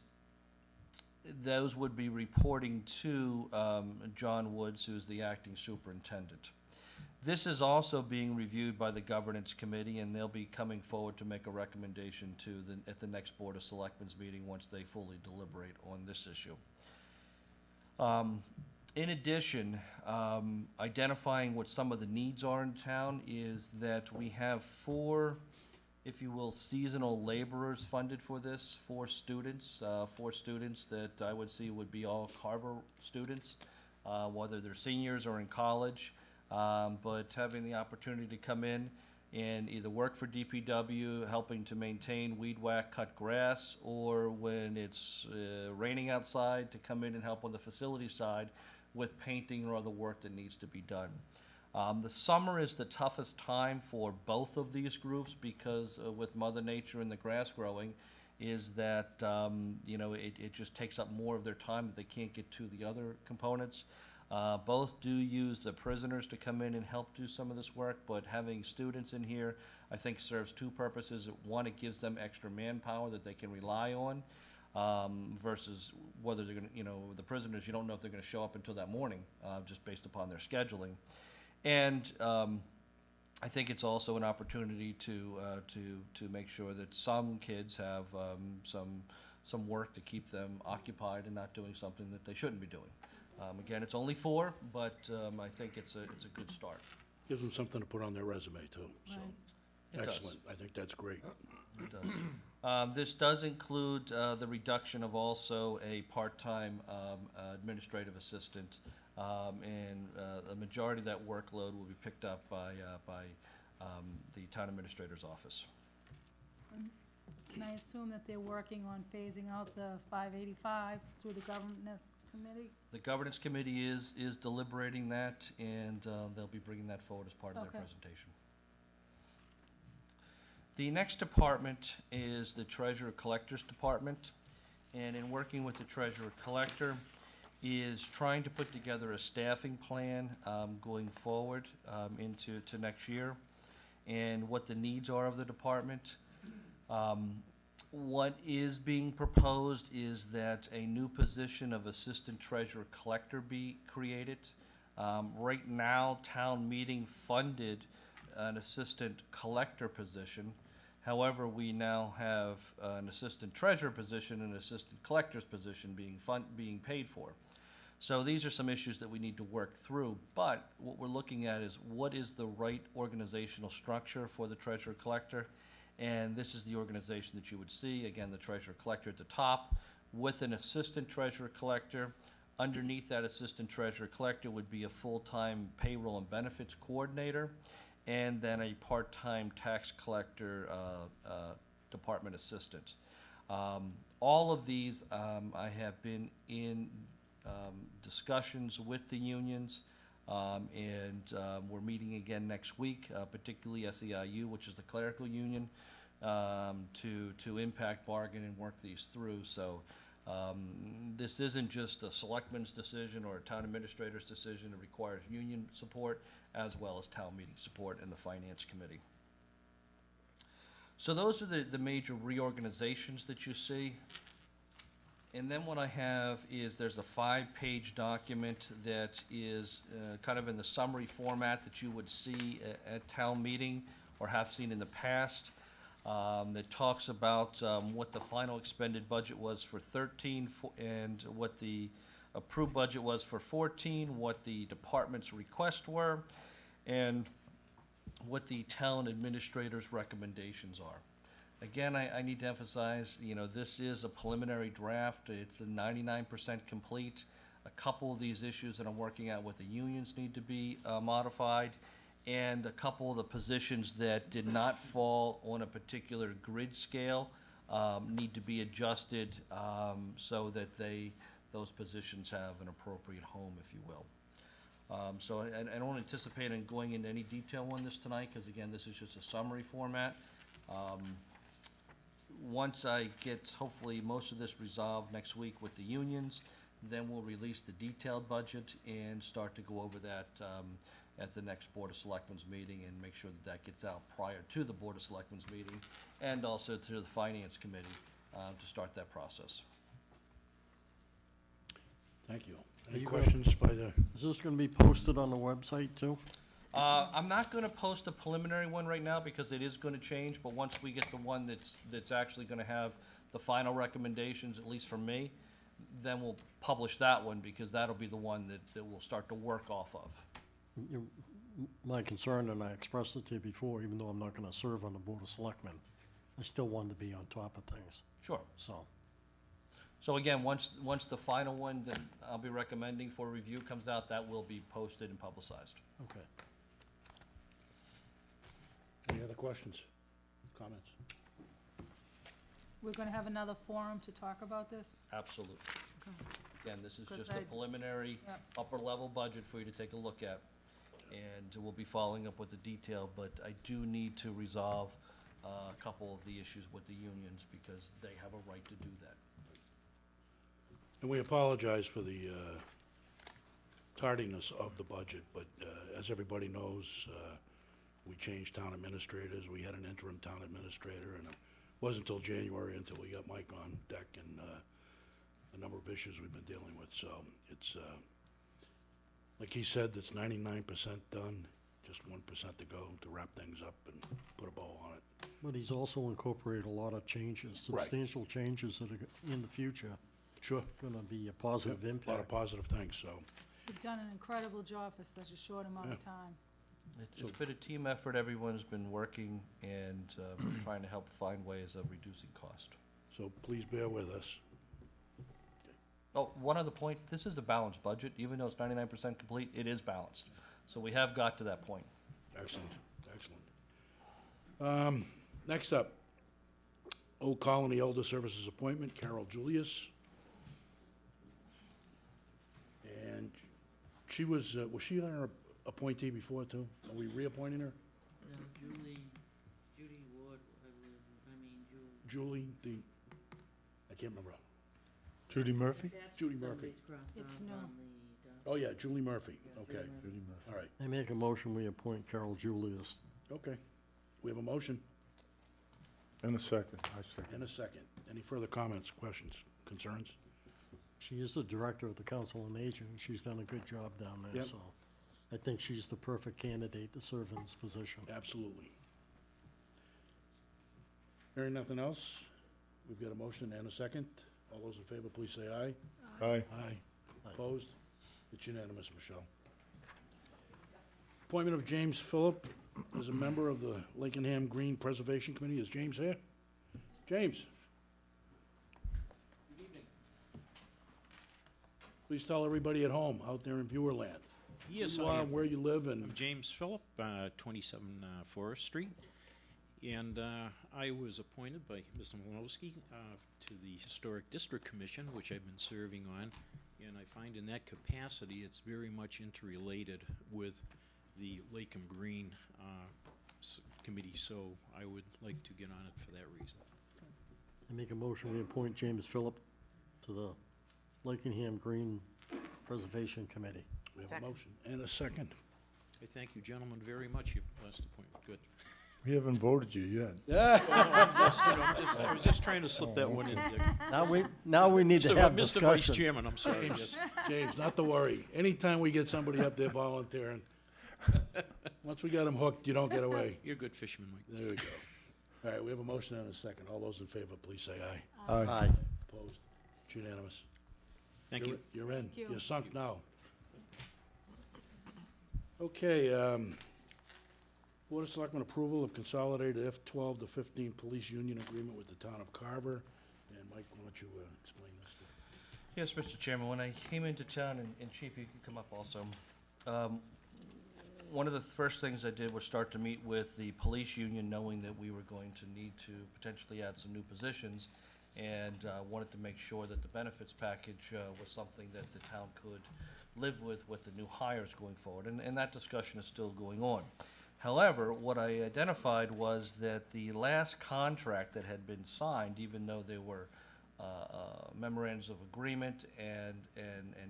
those would be reporting to John Woods, who's the acting superintendent. This is also being reviewed by the governance committee, and they'll be coming forward to make a recommendation at the next Board of Selectmen's meeting once they fully deliberate on this issue. In addition, identifying what some of the needs are in town is that we have 4, if you will, seasonal laborers funded for this, 4 students that I would see would be all Carver students, whether they're seniors or in college. But having the opportunity to come in and either work for DPW, helping to maintain, weed whack, cut grass, or when it's raining outside, to come in and help on the facility side with painting or other work that needs to be done. The summer is the toughest time for both of these groups because with Mother Nature and the grass growing, is that it just takes up more of their time that they can't get to the other components. Both do use the prisoners to come in and help do some of this work, but having students in here, I think, serves 2 purposes. One, it gives them extra manpower that they can rely on, versus whether they're going to, the prisoners, you don't know if they're going to show up until that morning, just based upon their scheduling. And I think it's also an opportunity to make sure that some kids have some work to keep them occupied and not doing something that they shouldn't be doing. Again, it's only 4, but I think it's a good start. Gives them something to put on their resume, too, so. It does. Excellent, I think that's great. It does. This does include the reduction of also a part-time administrative assistant, and a majority of that workload will be picked up by the town administrator's office. Can I assume that they're working on phasing out the 585 through the governance committee? The governance committee is deliberating that, and they'll be bringing that forward as part of their Okay. presentation. The next department is the Treasurer Collector's Department, and in working with the Treasurer Collector is trying to put together a staffing plan going forward into next year, and what the needs are of the department. What is being proposed is that a new position of Assistant Treasurer Collector be created. Right now, town meeting funded an Assistant Collector position. However, we now have an Assistant Treasurer position and an Assistant Collector's position being paid for. So these are some issues that we need to work through, but what we're looking at is what is the right organizational structure for the Treasurer Collector? And this is the organization that you would see, again, the Treasurer Collector at the top, with an Assistant Treasurer Collector. Underneath that Assistant Treasurer Collector would be a full-time payroll and benefits coordinator, and then a part-time tax collector department assistant. All of these, I have been in discussions with the unions, and we're meeting again next week, particularly SEIU, which is the clerical union, to impact bargain and work these through. So this isn't just a selectman's decision or a town administrator's decision. It requires union support as well as town meeting support and the finance committee. So those are the major reorganizations that you see. And then what I have is there's a 5-page document that is kind of in the summary format that you would see at town meeting or have seen in the past, that talks about what the final expended budget was for 13 and what the approved budget was for 14, what the department's requests were, and what the town administrator's recommendations are. Again, I need to emphasize, this is a preliminary draft. It's a 99% complete. A couple of these issues that I'm working out with the unions need to be modified, and a couple of the positions that did not fall on a particular grid scale need to be adjusted so that those positions have an appropriate home, if you will. So I don't anticipate on going into any detail on this tonight, because again, this is just a summary format. Once I get, hopefully, most of this resolved next week with the unions, then we'll release the detailed budget and start to go over that at the next Board of Selectmen's meeting and make sure that gets out prior to the Board of Selectmen's meeting and also to the Finance Committee to start that process. Thank you. Are Any you gonna- questions by the, Is this gonna be posted on the website too? I'm not gonna post a preliminary one right now because it is gonna change, but once we get the one that's actually gonna have the final recommendations, at least from me, then we'll publish that one, because that'll be the one that we'll start to work off of. My concern, and I expressed it to you before, even though I'm not gonna serve on the Board of Selectmen, I still want to be on top of things, Sure. so. So again, once the final one that I'll be recommending for review comes out, that will be posted and publicized. Okay. any other questions, comments? We're gonna have another forum to talk about this? Absolutely. Okay. Again, this is 'Cause just a I- preliminary Yep. upper-level budget for you to take a look at. And we'll be following up with the detail, but I do need to resolve a couple of the issues with the unions because they have a right to do that. And we apologize for the tardiness of the budget, but as everybody knows, we changed town administrators. We had an interim town administrator, and it wasn't until January until we got Mike on deck and a number of issues we've been dealing with. So it's, like he said, it's 99% done, just 1% to go to wrap things up and put a bow on it. But he's also incorporated a lot of changes, Right. substantial changes that are in the future, Sure. gonna be a positive Yep, A lot of impact. positive things, so. You've done an incredible job for such a short amount of Yeah. time. It's been a team effort. Everyone's been working and trying to help find ways of reducing cost. So please bear with us. Oh, one other point, this is a balanced budget. Even though it's 99% complete, it is balanced. So we have got to that point. Excellent, excellent. Next up, Old Colony Elder Services Appointment, Carol Julius. And she was she our appointee before too? Are we reappointing her? No, Judy Ward, I Julie, I can't remember. Judy Murphy? Judy Murphy. It's no. Oh, yeah, Julie Murphy, okay, Judy Murphy. all right, I make a motion, we appoint Carol Julius. okay. We have a motion And a second, I second. and a second. Any further comments, questions, concerns? She is the director of the Council on Aging, and she's done a good job down there, Yep. so I think she's the perfect candidate to serve in this position. Absolutely. Hearing nothing else, we've got a motion and a second. All those in favor, please say aye. Aye. Aye. Opposed? It's unanimous, Michelle. Appointment of James Phillip as a member of the Lakenham Green Preservation Committee. Is James here? James? Good evening. Please tell everybody at home, out there in viewer land, Yes, who you I are, am. where you live, I'm and James Phillip, 27 Forest Street. And I was appointed by Mr. Malowski to the Historic District Commission, which I've been serving on. And I find in that capacity, it's very much interrelated with the Lakeham Green Committee, so I would like to get on it for that reason. I make a motion, we appoint James Phillip to the Lakenham Green Preservation Committee. we have a Second. motion and a second. I thank you, gentlemen, very much, your last appointment, good. We haven't voted you yet. I was just trying to slip that one in, Dick. Now we need to have Mr. Vice discussion. Chairman, I'm sorry, yes. James, not to worry. Anytime we get somebody up there volunteering, once we got them hooked, you don't get away. You're a good fisherman, Mike. There we go. All right, we have a motion and a second. All those in favor, please say aye. Aye. Aye. Opposed? It's unanimous. Thank you. You're in. you. You're sunk now. Okay, Board of Selectmen approval of consolidated F-12 to 15 police union agreement with the town of Carver. And Mike, why don't you explain this? Yes, Mr. Chairman, when I came into town, and Chief, you can come up also, one of the first things I did was start to meet with the police union, knowing that we were going to need to potentially add some new positions, and wanted to make sure that the benefits package was something that the town could live with the new hires going forward, and that discussion is still going on. However, what I identified was that the last contract that had been signed, even though there were memorandums of agreement and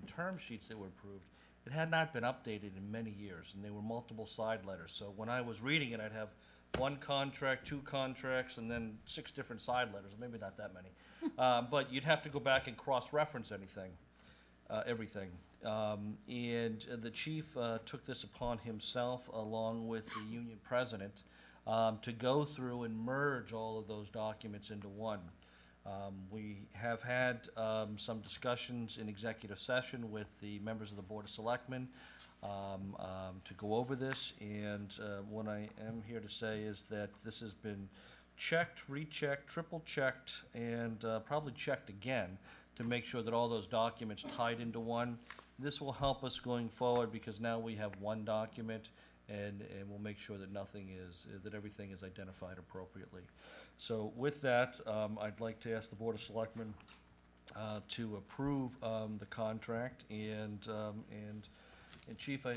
term sheets that were approved, it had not been updated in many years, and there were multiple side letters. So when I was reading it, I'd have one contract, two contracts, and then 6 different side letters, maybe not that many. But you'd have to go back and cross-reference everything. And the chief took this upon himself, along with the union president, to go through and merge all of those documents into one. We have had some discussions in executive session with the members of the Board of Selectmen to go over this, and what I am here to say is that this has been checked, rechecked, triple-checked, and probably checked again to make sure that all those documents tied into one. This will help us going forward, because now we have one document, and we'll make sure that that everything is identified appropriately. So with that, I'd like to ask the Board of Selectmen to approve the contract, and Chief, let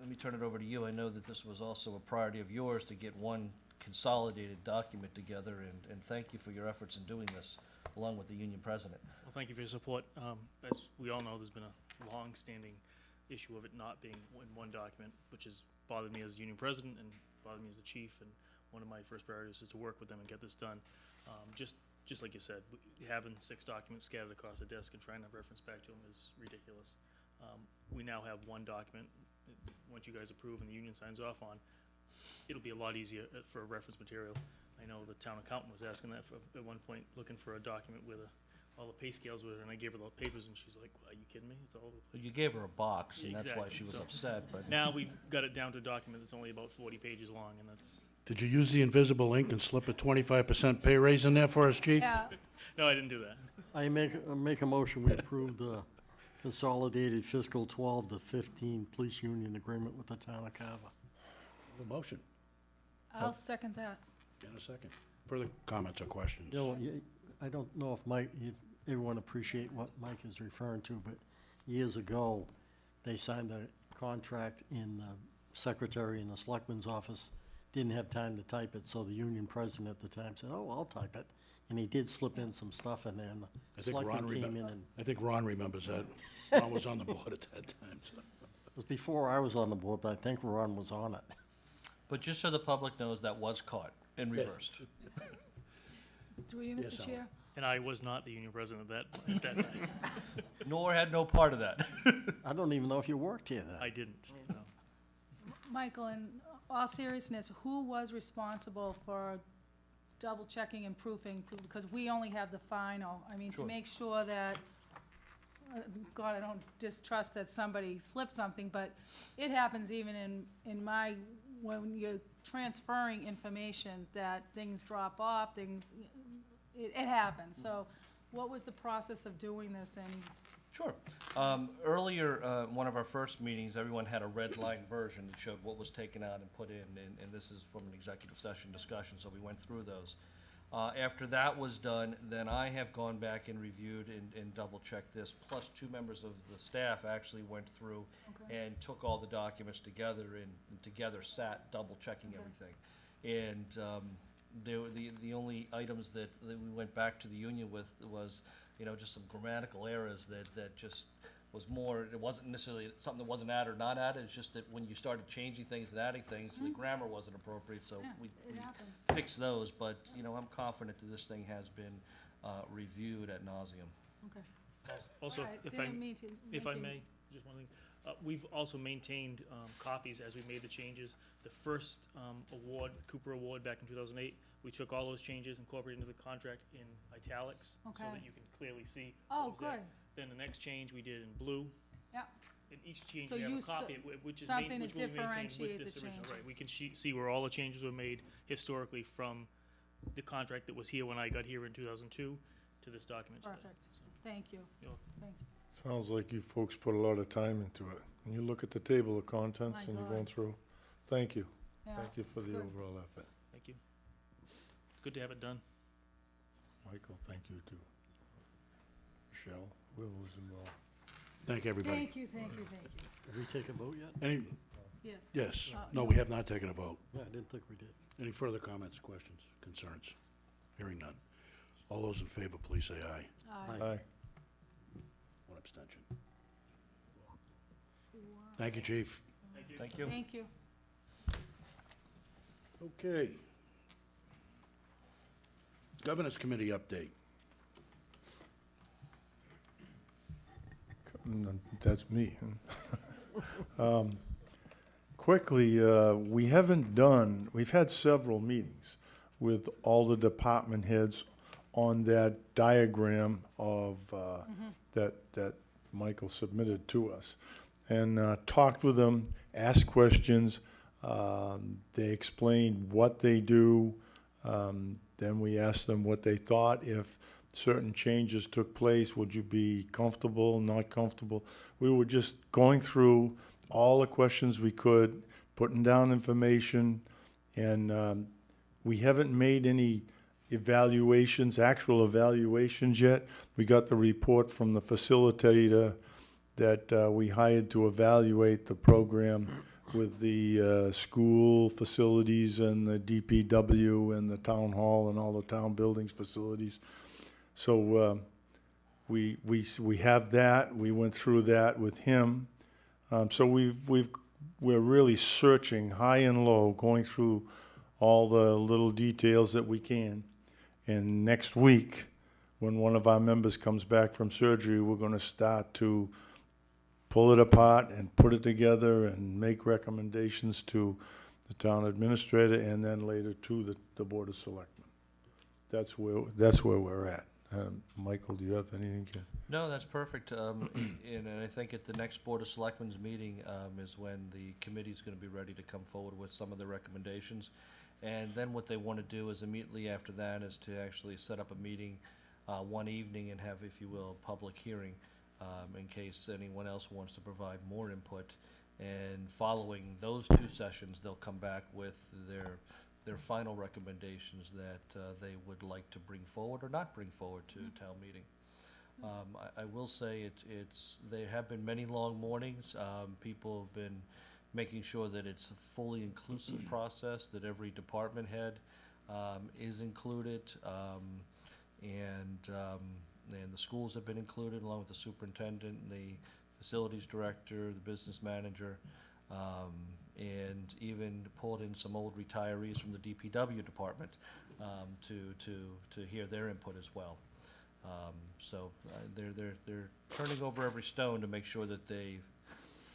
me turn it over to you. I know that this was also a priority of yours to get one consolidated document together, and thank you for your efforts in doing this, along with the union president. Well, thank you for your support. As we all know, there's been a long-standing issue of it not being in one document, which has bothered me as union president and bothered me as the chief, and one of my first priorities is to work with them and get this done. Just like you said, having 6 documents scattered across the desk and trying to reference back to them is ridiculous. We now have one document. Once you guys approve and the union signs off on, it'll be a lot easier for reference material. I know the town accountant was asking that at one point, looking for a document with all the pay scales with it, and I gave her the papers, and she's like, "Are you kidding me? It's all over the place." You gave her a box, and that's why Exactly, she was so- upset, but. Now we've got it down to a document that's only about 40 pages long, and that's, Did you use the invisible ink and slip a 25% pay raise in there for us, chief? Yeah, no, I didn't do that. I make a motion, we approve the consolidated fiscal 12 to 15 police union agreement with the town of Carver. A motion I'll second that. and a second. Further comments or questions? You know, I don't know if everyone appreciate what Mike is referring to, but years ago, they signed a contract in the secretary in the selectman's office didn't have time to type it, so the union president at the time said, oh, I'll type it. And he did slip in some stuff in there, and I the think selectmen Ron came in, and I think Ron remembers that. Ron was on the board at that time, so. it was before I was on the board, but I think Ron was on it. But just so the public knows, that was caught and reversed. Through you, Yes, Mr. Alan. Chair? And I was not the union president at that time. Nor had no part of that. I don't even know if you worked here then. I didn't, no. Michael, in all seriousness, who was responsible for double checking and proofing? Because we only have the final. I mean, to Sure. make sure that, God, I don't distrust that somebody slipped something, but it happens even in my, when you're transferring information, that things drop off, it happens. So what was the process of doing this, and Sure. Earlier, one of our first meetings, everyone had a red line version that showed what was taken out and put in, and this is from an executive session discussion, so we went through those. After that was done, then I have gone back and reviewed and double-checked this, plus 2 members of the staff actually went through Okay. and took all the documents together and together sat double-checking Okay. everything. And the only items that we went back to the union with was, just some grammatical errors that just was more, it wasn't necessarily something that wasn't added or not added, it's just that when you started changing things and adding things, the grammar wasn't appropriate, so yeah, we it happened. fixed those, but, I'm confident that this thing has been reviewed ad nauseum. Okay. Also, All right, if I, didn't mean to if make I you- may, just one thing. We've also maintained copies as we made the changes. The first award, Cooper Award back in 2008, we took all those changes, incorporated into the contract in italics, so Okay. that you can clearly see. Oh, what was there. good, Then the next change we did in blue. yeah. In each change, So we have you a s- copy, which is something to which will be maintained differentiate with the this original. Right, we changes. can see where all the changes were made historically from the contract that was here when I got here in 2002 to this document today. Perfect. So, Thank you. you're welcome. Thank you. Sounds like you folks put a lot of time into it. And you look at the table of contents My and you're God. going through. Thank you. Yeah, Thank you for it's the good. overall effort. Thank you. Good to have it done. Michael, thank you too. Michelle, Will was involved. Thank everybody. Thank you, thank you, thank you. Did we take a vote yet? Any, Yes. yes, No. no, we have not taken a vote. Yeah, I didn't think we did. Any further comments, questions, concerns? Hearing none. All those in favor, please say aye. Aye. Aye. One abstention. Thank you, chief. Thank you. Thank you. Okay. Governance Committee update. That's me. huh? Quickly, we've had several meetings with all the department heads on that diagram of, that Michael submitted to us. And talked with them, asked questions. They explained what they do. Then we asked them what they thought. If certain changes took place, would you be comfortable, not comfortable? We were just going through all the questions we could, putting down information, and we haven't made any actual evaluations yet. We got the report from the facilitator that we hired to evaluate the program with the school facilities and the DPW and the town hall and all the town buildings facilities. So we have that. We went through that with him. So we're really searching high and low, going through all the little details that we can. And next week, when one of our members comes back from surgery, we're going to start to pull it apart and put it together and make recommendations to the town administrator and then later to the Board of Selectmen. That's where we're at. Michael, do you have anything? No, that's perfect. And I think at the next Board of Selectmen's meeting is when the committee's going to be ready to come forward with some of the recommendations. And then what they want to do is immediately after that is to actually set up a meeting one evening and have, if you will, a public hearing in case anyone else wants to provide more input. And following those 2 sessions, they'll come back with their final recommendations that they would like to bring forward or not bring forward to town meeting. I will say there have been many long mornings. People have been making sure that it's a fully inclusive process, that every department head is included, and the schools have been included, along with the superintendent, the facilities director, the business manager, and even pulled in some old retirees from the DPW department to hear their input as well. So they're turning over every stone to make sure that they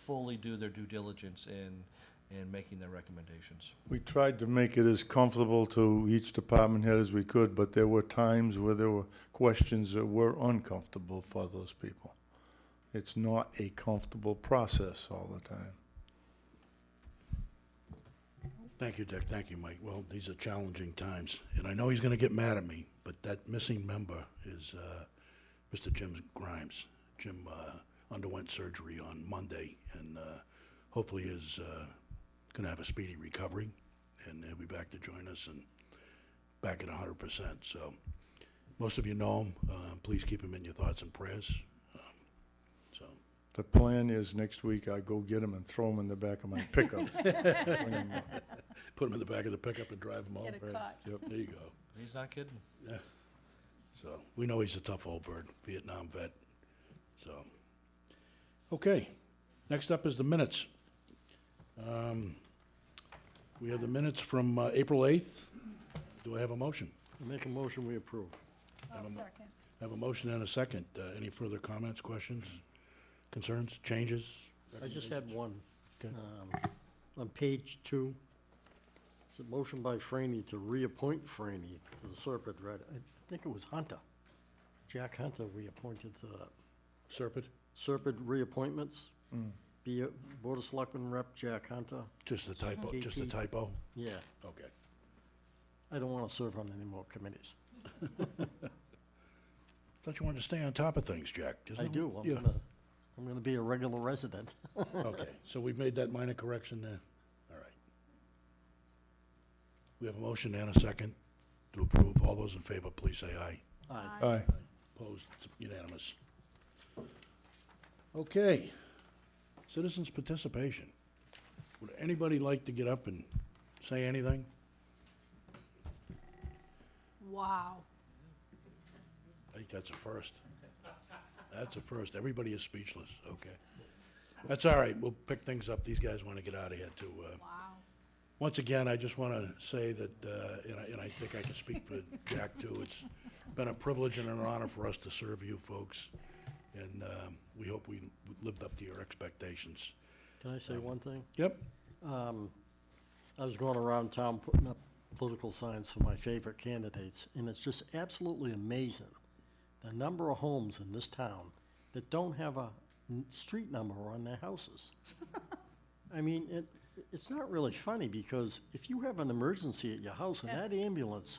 fully do their due diligence in making their recommendations. We tried to make it as comfortable to each department head as we could, but there were times where there were questions that were uncomfortable for those people. It's not a comfortable process all the time. Thank you, Dick. Thank you, Mike. Well, these are challenging times, and I know he's gonna get mad at me, but that missing member is Mr. Jim Grimes. Jim underwent surgery on Monday, and hopefully is gonna have a speedy recovery, and he'll be back to join us and back at 100%. So most of you know him. Please keep him in your thoughts and prayers. So The plan is next week I go get him and throw him in the back of my pickup. put him in the back of the pickup and drive him home. Get a cut. Yep, there you go. He's not kidding. Yeah. So, we know he's a tough old bird, Vietnam vet. So, okay. Next up is the minutes. We have the minutes from April 8th. Do I have a motion? Make a motion, we approve. I'll second. I have a motion and a second. Any further comments, questions, concerns, changes? I just had one. Okay. On page 2, it's a motion by Franny to reappoint Franny to the Serpent Red. I think it was Hunter. Jack Hunter reappointed to that. Serpent? Serpent reappointments. Be a Board of Selectmen rep, Jack Hunter. Just a typo, just a KP. typo? Yeah, Okay. I don't want to serve on any more committees. Thought you wanted to stay on top of things, Jack. Isn't I it? do, Yeah. I'm gonna be a regular resident. Okay, so we've made that minor correction there? All right. We have a motion and a second to approve. All those in favor, please say aye. Aye. Aye. Opposed, it's unanimous. Okay, citizens' participation. Would anybody like to get up and say anything? Wow. I think that's a first. That's a first. Everybody is speechless, okay. That's all right, we'll pick things up. These guys want to get out of here too. Wow. Once again, I just want to say that, and I think I can speak for Jack too, it's been a privilege and an honor for us to serve you folks, and we hope we lived up to your expectations. Can I say one thing? Yep, I was going around town putting up political signs for my favorite candidates, and it's just absolutely amazing the number of homes in this town that don't have a street number on their houses. I mean, it's not really funny, because if you have an emergency at your house and Yeah. that ambulance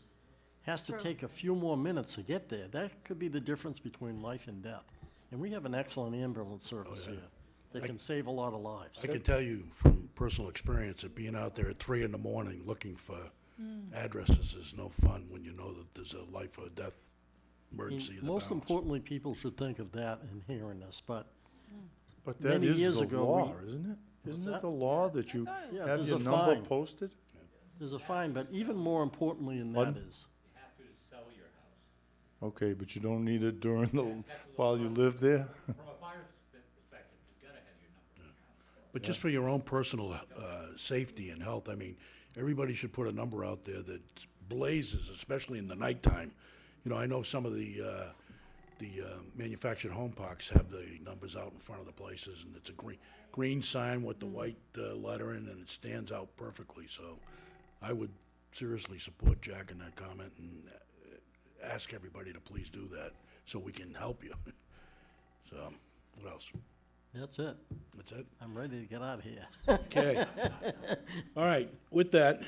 has to True. take a few more minutes to get there, that could be the difference between life and death. And we have an excellent ambulance service yeah. here that can save a lot of lives. I can tell you from personal experience that being out there at 3 in the morning looking for addresses is no fun when you know that there's a life or death emergency in the Most balance. importantly, people should think of that in hearing this, but But that Many is years the ago, law, isn't it? Isn't it that? the law that you thought it Yeah, have there's your a number fine. posted? there's a fine, but even more importantly than that Pardon? is, Okay, but you don't need it during while you live there? But just for your own personal safety and health, I mean, everybody should put a number out there that blazes, especially in the nighttime. You know, I know some of the manufactured home parks have the numbers out in front of the places, and it's a green sign with the white lettering, and it stands out perfectly. So I would seriously support Jack in that comment and ask everybody to please do that so we can help you. So, what else? that's it. That's it? I'm ready to get out of here. Okay. All right, with that,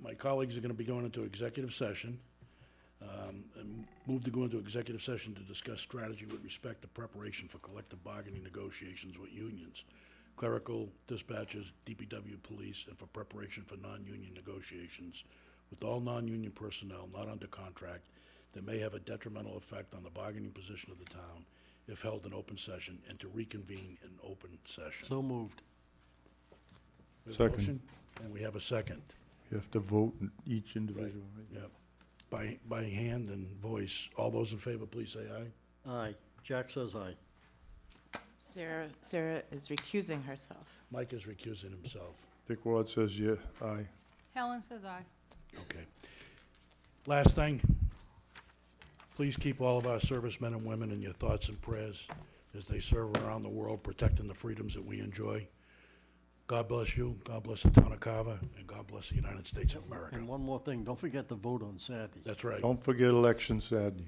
my colleagues are gonna be going into executive session, and move to go into executive session to discuss strategy with respect to preparation for collective bargaining negotiations with unions, clerical, dispatchers, DPW police, and for preparation for non-union negotiations with all non-union personnel not under contract that may have a detrimental effect on the bargaining position of the town, if held in open session, and to reconvene in open session. So moved. We have a Second. motion, and we have a second. You have to vote in each individual, right? Yep. By hand and voice. All those in favor, please say aye. Aye. Jack says aye. Sarah is recusing herself. Mike is recusing himself. Dick Ward says yeah, aye. Helen says aye. Okay. Last thing, please keep all of our servicemen and women in your thoughts and prayers as they serve around the world, protecting the freedoms that we enjoy. God bless you, God bless the town of Carver, and God bless the United States of America. And one more thing, don't forget to vote on Saturday. That's right. Don't forget election Saturday.